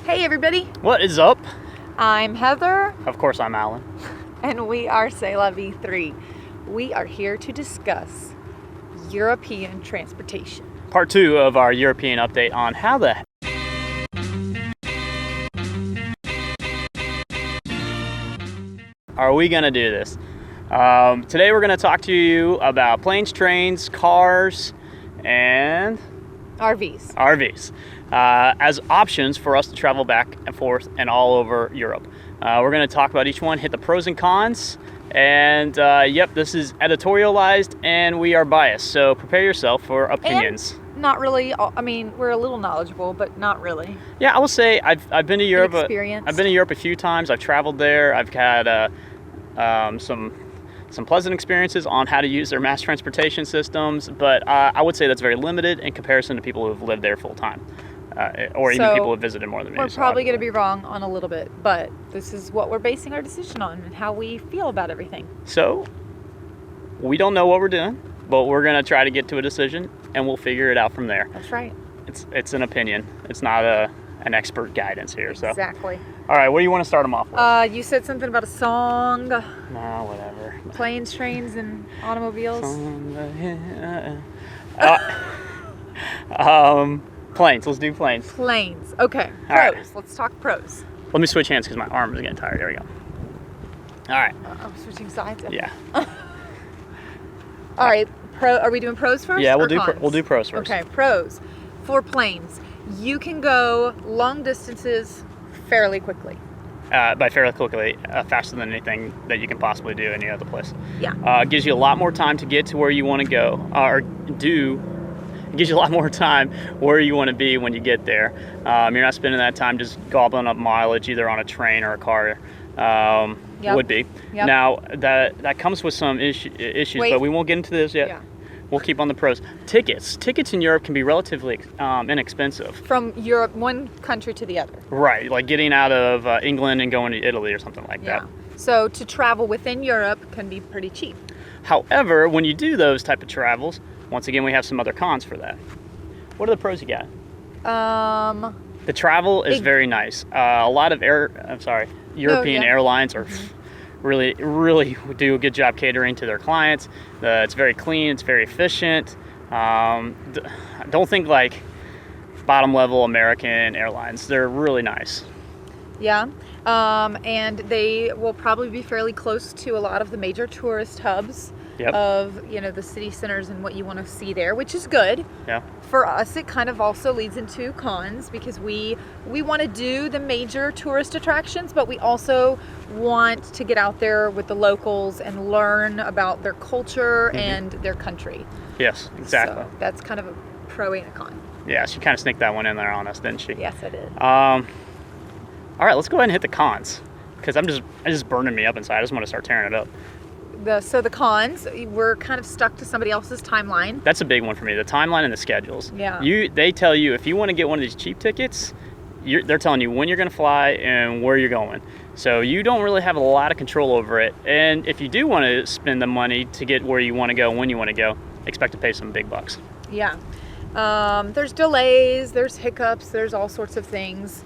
Hey everybody, What is up? I'm Heather, Of course, I'm Alan. and we are C'est La Vie 3. We are here to discuss European transportation. Part 2 of our European update on how the are we going to do this? Today we're going to talk to you about planes, trains, cars, and RVs. as options for us to travel back and forth and all over Europe. We're going to talk about each one, hit the pros and cons, and yep, this is editorialized and we are biased, so prepare yourself for opinions. And not really, I mean, we're a little knowledgeable, but not really. Yeah, I will say I've been to Europe. Inexperienced. I've been to Europe a few times. I've traveled there. I've had some pleasant experiences on how to use their mass transportation systems, but I would say that's very limited in comparison to people who have lived there full time, or even people who have visited more than me. We're probably going to be wrong on a little bit, but this is what we're basing our decision on and how we feel about everything. So we don't know what we're doing, but we're going to try to get to a decision, and we'll figure it out from there. That's right. It's an opinion. It's not an expert guidance here. So Exactly. all right, what do you want to start them off with? You said something about a song, No, whatever. planes, trains, and automobiles. Planes. Let's do planes. Planes. Okay. All right. Pros. Let's talk pros. Let me switch hands because my arm is getting tired. There we go. All right. I'm switching sides. Yeah. All right. Are we doing pros first? Yeah, or we'll do cons? we'll do pros first. Okay. Pros for planes. You can go long distances fairly quickly. By fairly quickly, faster than anything that you can possibly do any other place. Yeah. It gives you a lot more time to get to where you want to go, It gives you a lot more time where you want to be when you get there. You're not spending that time just gobbling up mileage either on a train or a car. Yep. Would be. Yep. Now that comes with some issues, Wait. but we won't get into this yet. Yeah. We'll keep on the pros. Tickets in Europe can be relatively inexpensive. From Europe, one country to the other. Right, like getting out of England and going to Italy or something like Yeah. that. So to travel within Europe can be pretty cheap. However, when you do those type of travels, once again, we have some other cons for that. What are the pros you got? The travel is very nice. A lot of European airlines are really do a good job catering to their clients. It's very clean. It's very efficient. Don't think like bottom level American airlines. They're really nice. Yeah. And they will probably be fairly close to a lot of the major tourist hubs of, the city centers and what you want to see there, which is good. Yeah. For us, it kind of also leads into cons because we want to do the major tourist attractions, but we also want to get out there with the locals and learn about their culture and their country. Yes, exactly. So that's kind of a pro and a con. Yeah, she kind of sneaked that one in there on us, didn't she? Yes, I did. All right, let's go ahead and hit the cons because it's just burning me up inside. I just want to start tearing it up. So the cons, we're kind of stuck to somebody else's timeline. That's a big one for me, the timeline and the schedules. Yeah. They tell you if you want to get one of these cheap tickets, they're telling you when you're going to fly and where you're going. So you don't really have a lot of control over it. And if you do want to spend the money to get where you want to go, when you want to go, expect to pay some big bucks. Yeah. There's delays, there's hiccups, there's all sorts of things.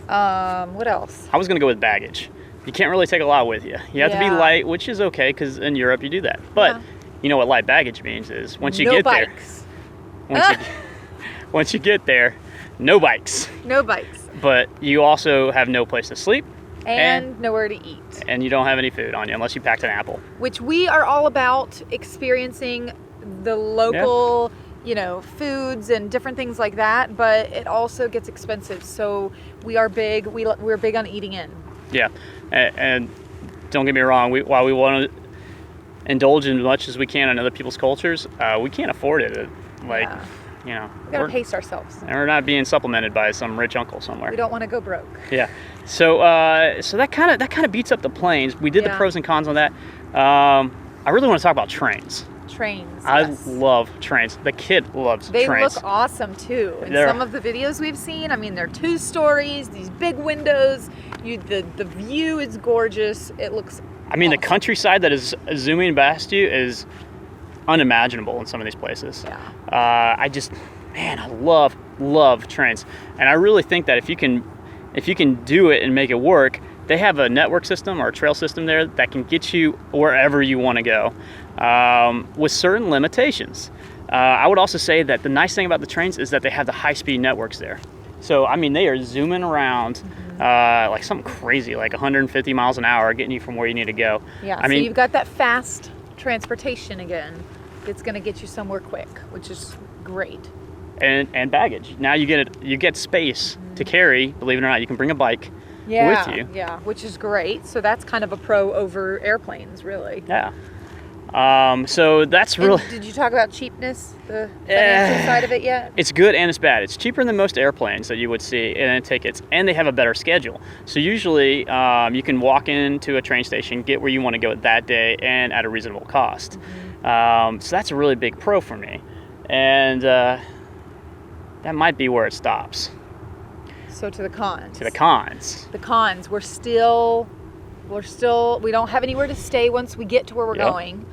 What else? I was going to go with baggage. You can't really take a lot with you. You have to be light, which is okay because in Europe you do that. But you know what light baggage means is once you get bikes. there, once you get there, no bikes. No bikes. But you also have no place to sleep. And nowhere to eat. And you don't have any food on you unless you packed an apple. Which we are all about experiencing the local, foods and different things like that, but it also gets expensive. So we're big on eating in. Yeah, and don't get me wrong, while we want to indulge in as much as we can in other people's cultures, we can't afford it. We gotta pace ourselves. And we're not being supplemented by some rich uncle somewhere. We don't want to go broke. Yeah, so that kind of beats up the planes. We did the pros and cons on that. I really want to talk about trains. Trains. I yes. love trains. The kid loves They trains. look awesome too. In some of the videos we've seen, I mean, they're 2 stories, these big windows. The view is gorgeous. It looks awesome. The countryside that is zooming past you is unimaginable in some of these places. Yeah. I love trains. And I really think that if you can if you can do it and make it work, they have a network system or a trail system there that can get you wherever you want to go, with certain limitations. I would also say that the nice thing about the trains is that they have the high-speed networks there. So, I mean, they are zooming around like something crazy, like 150 miles an hour, getting you from where you need to go. Yeah, I mean, you've got that fast transportation again. It's going to get you somewhere quick, which is great. And baggage. Now you get space to carry. Believe it or not, you can bring a bike with you. Yeah, which is great. So that's kind of a pro over airplanes, really. Yeah. So that's really. And did you talk about cheapness, the financial side of it yet? It's good and it's bad. It's cheaper than most airplanes that you would see in tickets, and they have a better schedule. So usually you can walk into a train station, get where you want to go that day, and at a reasonable cost. So that's a really big pro for me, and that might be where it stops. So to the cons. The cons, we don't have anywhere to stay once we get to where we're going.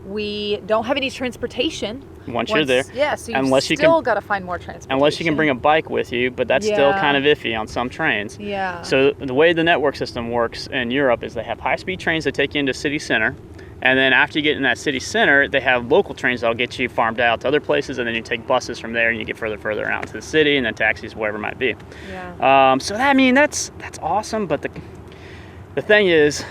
We don't have any transportation. Once you're there. Yeah, so you've still got to find more transportation. Unless you can bring a bike with you, but that's still kind of iffy on some trains. Yeah. So the way the network system works in Europe is they have high-speed trains that take you into city center, and then after you get in that city center, they have local trains that'll get you farmed out to other places, and then you take buses from there and you get further out to the city, and then taxis, wherever it might be. Yeah. So I mean, that's awesome, but the thing is,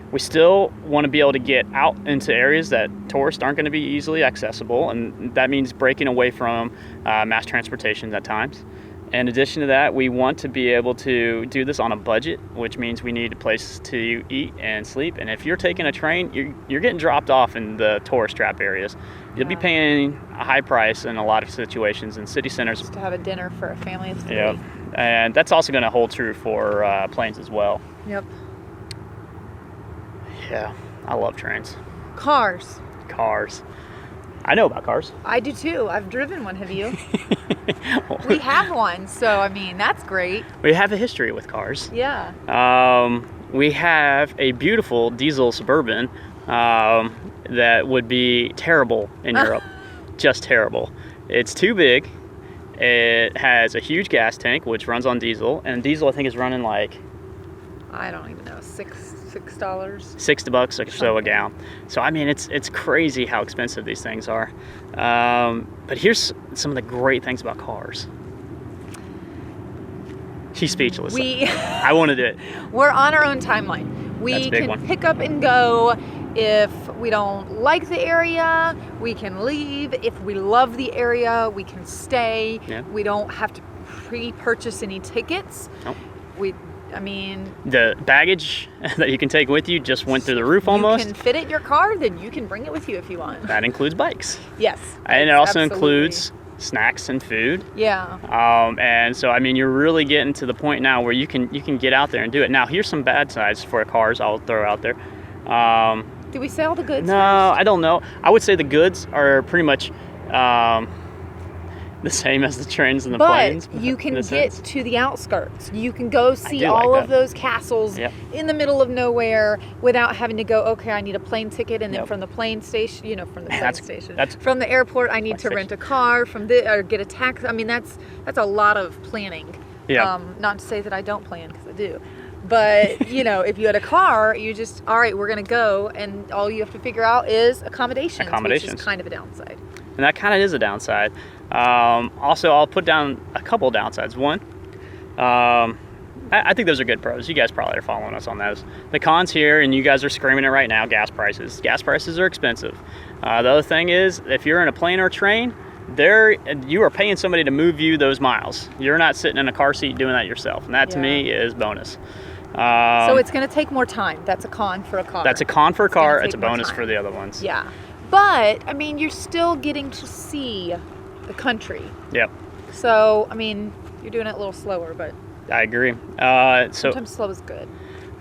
we still want to be able to get out into areas that tourists aren't going to be easily accessible, and that means breaking away from mass transportation at times. In addition to that, we want to be able to do this on a budget, which means we need a place to eat and sleep. And if you're taking a train, you're getting dropped off in the tourist trap areas. You'll be paying a high price in a lot of situations in city centers. Just to have a dinner for a family of 3. Yep. And that's also going to hold true for planes as well. Yep. Yeah, I love trains. Cars. I know about cars. I do too. I've driven one. Have you? We have one, so I mean that's great. We have a history with cars. Yeah. We have a beautiful diesel Suburban that would be terrible in Europe. Just terrible. It's too big. It has a huge gas tank, which runs on diesel, and diesel I think is running like, I don't even know, $6. $60 or so a gallon. So I mean, it's crazy how expensive these things are. But here's some of the great things about cars. She's speechless. I want to do it. We're on our own timeline. We can pick up and go. If we don't like the area, we can leave. If we love the area, we can stay. Yeah. We don't have to pre-purchase any tickets. Nope. The baggage that you can take with you just went through the roof almost. You can fit it in your car, then you can bring it with you if you want. That includes bikes. Yes. And it also includes snacks and food. Yeah. And so I mean, you're really getting to the point now where you can get out there and do it. Now, here's some bad sides for cars I'll throw out there. Do we say all the goods? No, first? I don't know. I would say the goods are pretty much the same as the trains and the planes. But you can get to the outskirts. You can go see all of those castles in the middle of nowhere without having to go, okay, I need a plane ticket, and then from the plane station, from the airport, I need to rent a car or get a taxi. I mean, that's a lot of planning. Yeah. Not to say that I don't plan, because I do. But, if you had a car, you just, all right, we're going to go, and all you have to figure out is accommodations, which is kind of a downside. And that kind of is a downside. Also, I'll put down a couple downsides. One, I think those are good pros. You guys probably are following us on those. The cons here, and you guys are screaming it right now, gas prices. Gas prices are expensive. The other thing is, if you're in a plane or train, you are paying somebody to move you those miles. You're not sitting in a car seat doing that yourself. And that to me is bonus. So it's going to take more time. That's a con for a car. That's a con for a car. It's a bonus for the other ones. Yeah. But, I mean, you're still getting to see the country. Yep. So, I mean, you're doing it a little slower, but I agree. sometimes slow is good.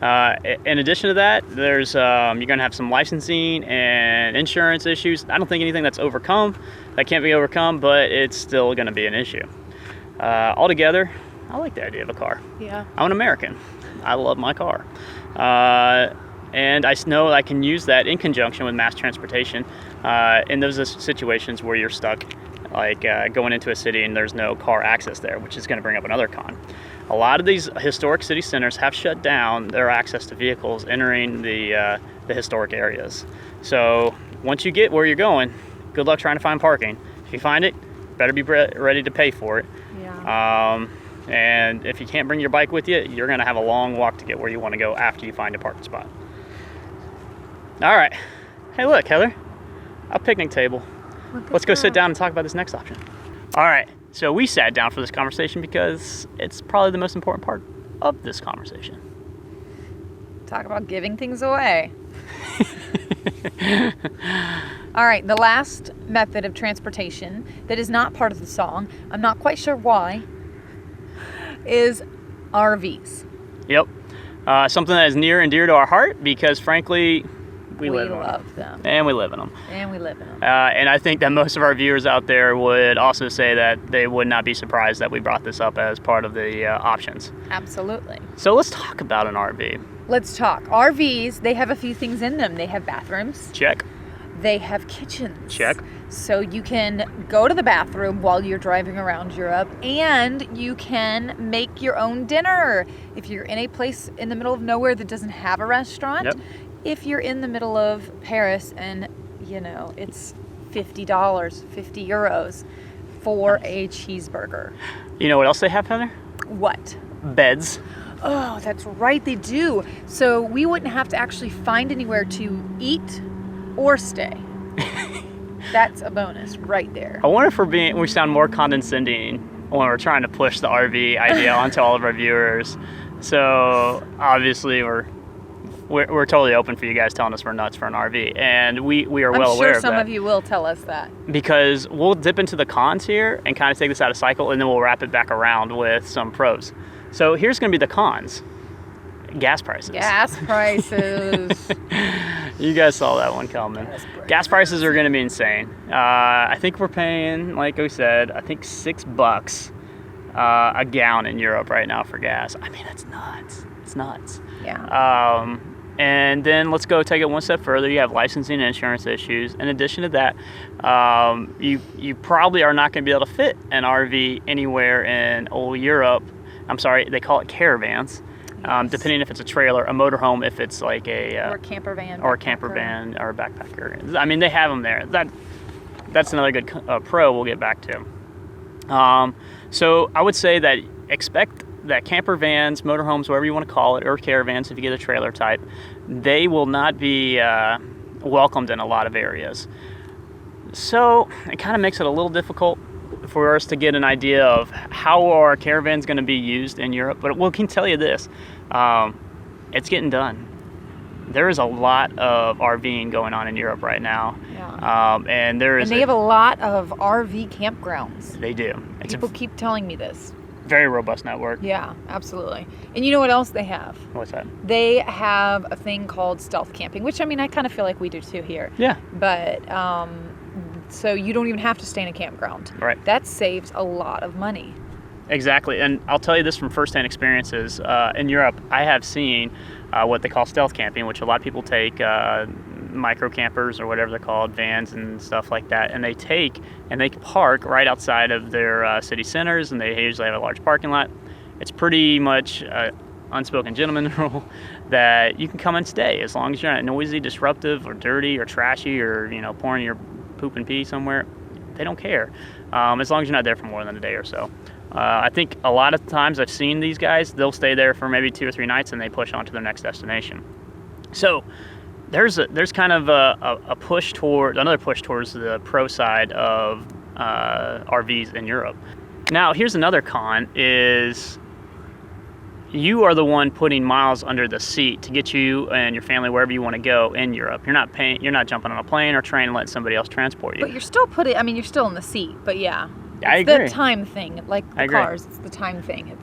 In addition to that, there's you're going to have some licensing and insurance issues. I don't think anything that can't be overcome, but it's still going to be an issue. Altogether, I like the idea of a car. Yeah. I'm an American. I love my car. And I know I can use that in conjunction with mass transportation in those situations where you're stuck, like going into a city and there's no car access there, which is going to bring up another con. a lot of these historic city centers have shut down their access to vehicles entering the historic areas. So once you get where you're going, good luck trying to find parking. If you find it, better be ready to pay for it. Yeah. And if you can't bring your bike with you, you're going to have a long walk to get where you want to go after you find a parking spot. All right. Hey, look, Heather, a picnic table. Let's go sit down and talk about this next option. All right. So we sat down for this conversation because it's probably the most important part of this conversation. Talk about giving things away. All right, the last method of transportation that is not part of the song, I'm not quite sure why, is RVs. Yep. Something that is near and dear to our heart because, frankly, we love them. And we live in them. And I think that most of our viewers out there would also say that they would not be surprised that we brought this up as part of the options. Absolutely. So let's talk about an RV. Let's talk. RVs, they have a few things in them. They have bathrooms. Check. They have kitchens. Check. So you can go to the bathroom while you're driving around Europe, and you can make your own dinner. If you're in a place in the middle of nowhere that doesn't have a restaurant, yep. If you're in the middle of Paris and, it's $50, 50 euros for a cheeseburger. You know what else they have, Heather? What? Beds. Oh, that's right, they do. So we wouldn't have to actually find anywhere to eat or stay. That's a bonus right there. I wonder if we sound more condescending when we're trying to push the RV idea onto all of our viewers. So obviously we're totally open for you guys telling us we're nuts for an RV, and we are well aware of that. I'm sure some of you will tell us that. Because we'll dip into the cons here and kind of take this out of cycle, and then we'll wrap it back around with some pros. So here's going to be the cons. Gas prices. Gas prices. You guys saw that one coming. Gas prices are going to be insane. I think we're paying, like we said, I think $6 a gallon in Europe right now for gas. I mean, that's nuts. It's nuts. Yeah. And then let's go take it one step further. You have licensing and insurance issues. In addition to that, you probably are not going to be able to fit an RV anywhere in old Europe. I'm sorry, they call it caravans. Yes. Depending if it's a trailer, a motorhome, if it's like or a camper van. Or a camper van or a backpacker. I mean, they have them there. That's another good pro we'll get back to. So I would say that expect that camper vans, motorhomes, whatever you want to call it, or caravans if you get a trailer type, they will not be welcomed in a lot of areas. So it kind of makes it a little difficult for us to get an idea of how our caravans going to be used in Europe. But we can tell you this, it's getting done. There is a lot of RVing going on in Europe right now. Yeah. And they have a lot of RV campgrounds. They do. People keep telling me this. Very robust network. Yeah, absolutely. And you know what else they have? What's that? They have a thing called stealth camping, which, I mean, I kind of feel like we do too here. Yeah. But, so you don't even have to stay in a campground. Right. That saves a lot of money. Exactly. And I'll tell you this from firsthand experiences. In Europe, I have seen what they call stealth camping, which a lot of people take micro campers or whatever they're called, vans and stuff like that, and they park right outside of their city centers, and they usually have a large parking lot. It's pretty much unspoken gentleman rule that you can come and stay as long as you're not noisy, disruptive, or dirty, or trashy, or pouring your poop and pee somewhere. They don't care as long as you're not there for more than a day or so. I think a lot of times I've seen these guys, they'll stay there for maybe 2 or 3 nights and they push on to their next destination. So there's kind of another push towards the pro side of RVs in Europe. Now, here's another con is you are the one putting miles under the seat to get you and your family wherever you want to go in Europe. You're not jumping on a plane or train and letting somebody else transport you. But you're still you're still in the seat, but yeah. I agree. It's the time thing, like the cars, it's the time thing.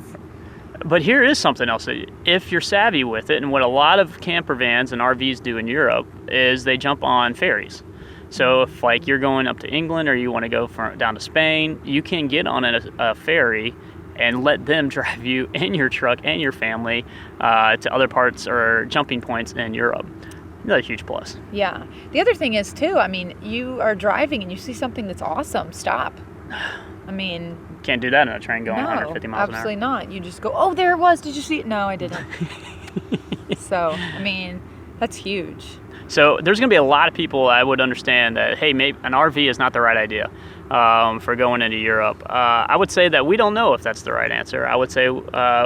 But here is something else. If you're savvy with it, and what a lot of camper vans and RVs do in Europe is they jump on ferries. So if you're going up to England or you want to go down to Spain, you can get on a ferry and let them drive you in your truck and your family to other parts or jumping points in Europe. Another huge plus. Yeah. The other thing is, too, I mean, you are driving and you see something that's awesome, stop. I mean, Can't do that in a train going no, 150 miles an hour. absolutely not. You just go, oh, there it was. Did you see it? No, I didn't. So, I mean, that's huge. So there's going to be a lot of people I would understand that, hey, maybe an RV is not the right idea for going into Europe. I would say that we don't know if that's the right answer. I would say,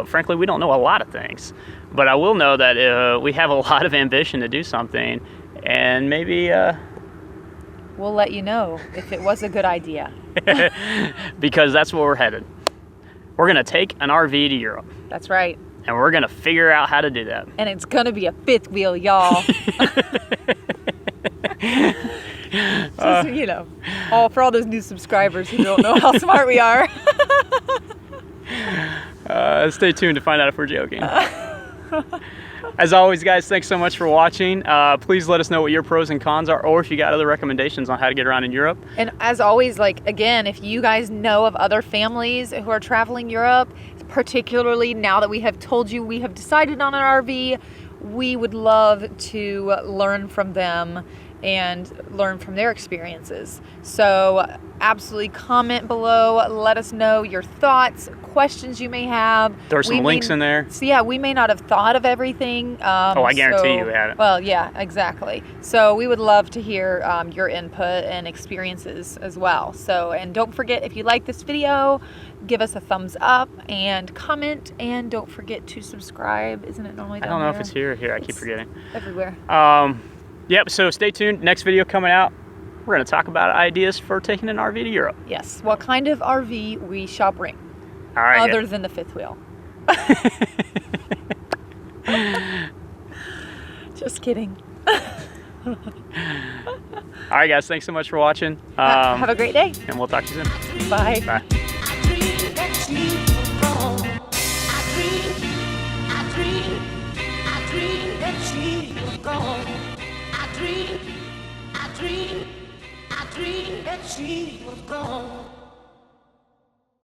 frankly, we don't know a lot of things. But I will know that we have a lot of ambition to do something, and maybe... We'll let you know if it was a good idea. because that's where we're headed. We're going to take an RV to Europe. That's right. And we're going to figure out how to do that. And it's going to be a fifth wheel, y'all. Just, you know, for all those new subscribers who don't know how smart we are. Stay tuned to find out if we're joking. As always, guys, thanks so much for watching. Please let us know what your pros and cons are, or if you got other recommendations on how to get around in Europe. And as always, like, again, if you guys know of other families who are traveling Europe, particularly now that we have told you we have decided on an RV, we would love to learn from them and learn from their experiences. So absolutely comment below. Let us know your thoughts, questions you may have. There are some links in there. So yeah, we may not have thought of everything. I guarantee you haven't. Well, yeah, exactly. So we would love to hear your input and experiences as well. So, and don't forget, if you like this video, give us a thumbs up and comment, and don't forget to subscribe. Isn't it normally down I don't know there? if it's here or here. I keep forgetting. Everywhere. Yep, so stay tuned. Next video coming out. We're going to talk about ideas for taking an RV to Europe. Yes. What kind of RV we shall bring, All right. other than the fifth wheel. Just kidding. All right, guys. Thanks so much for watching. Have a great day. And we'll talk to you soon. Bye. Bye. I dreamed that she was gone.